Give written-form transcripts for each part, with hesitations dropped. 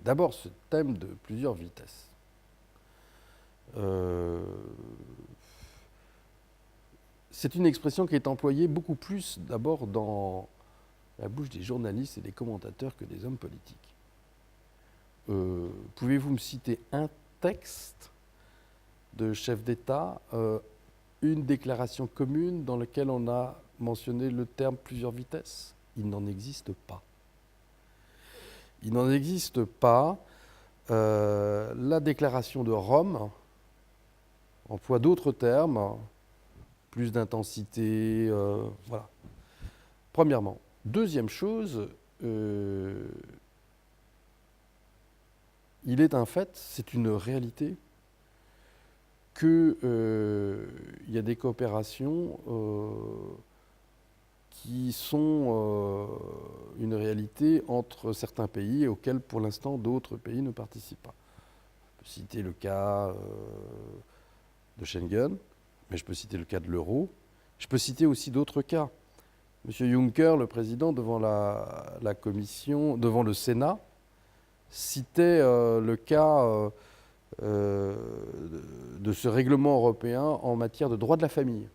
D'abord, ce thème de plusieurs vitesses. C'est une expression qui est employée beaucoup plus d'abord dans la bouche des journalistes et des commentateurs que des hommes politiques. Pouvez-vous me citer un texte de chef d'État, une déclaration commune dans laquelle on a mentionné le terme plusieurs vitesses? Il n'en existe pas. Il n'en existe pas. La déclaration de Rome emploie d'autres termes, plus d'intensité, voilà. Premièrement. Deuxième chose, il est un fait, c'est une réalité, qu'il y a des coopérations qui sont une réalité entre certains pays auxquels, pour l'instant, d'autres pays ne participent pas. Je peux citer le cas de Schengen, mais je peux citer le cas de l'euro. Je peux citer aussi d'autres cas. Monsieur Juncker, le président, devant la commission, devant le Sénat, citait le cas de ce règlement européen en matière de droit de la famille,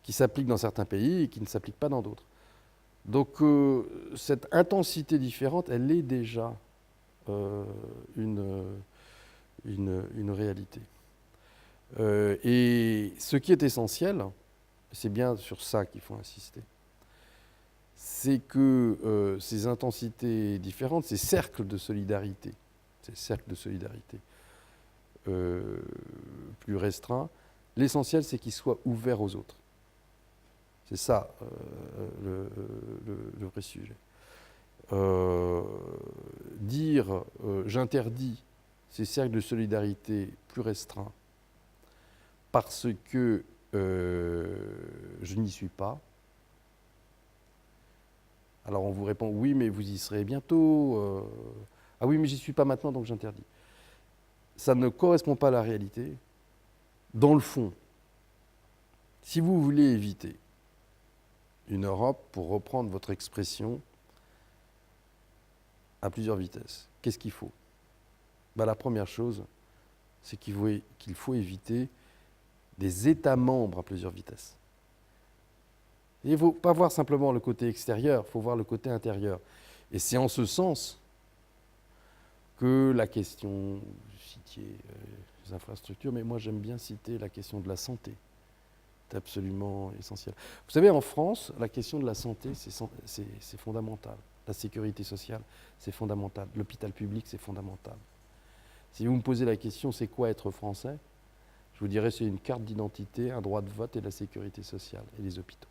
qui s'applique dans certains pays et qui ne s'applique pas dans d'autres. Donc cette intensité différente, elle est déjà une réalité. Et ce qui est essentiel, c'est bien sur ça qu'il faut insister, c'est que ces intensités différentes, ces cercles de solidarité, plus restreints, l'essentiel c'est qu'ils soient ouverts aux autres. C'est ça le vrai sujet. Dire j'interdis ces cercles de solidarité plus restreints parce que je n'y suis pas. Alors on vous répond oui, mais vous y serez bientôt. Ah oui, mais j'y suis pas maintenant, donc j'interdis. Ça ne correspond pas à la réalité. Dans le fond, si vous voulez éviter une Europe, pour reprendre votre expression, à plusieurs vitesses, qu'est-ce qu'il faut? La première chose, c'est qu'il faut éviter des États membres à plusieurs vitesses. Et il ne faut pas voir simplement le côté extérieur, il faut voir le côté intérieur. Et c'est en ce sens que la question, vous citiez les infrastructures, mais moi j'aime bien citer la question de la santé. C'est absolument essentiel. Vous savez, en France, la question de la santé, c'est fondamental. La sécurité sociale, c'est fondamental. L'hôpital public, c'est fondamental. Si vous me posez la question, c'est quoi être français? Je vous dirais, c'est une carte d'identité, un droit de vote et la sécurité sociale et les hôpitaux.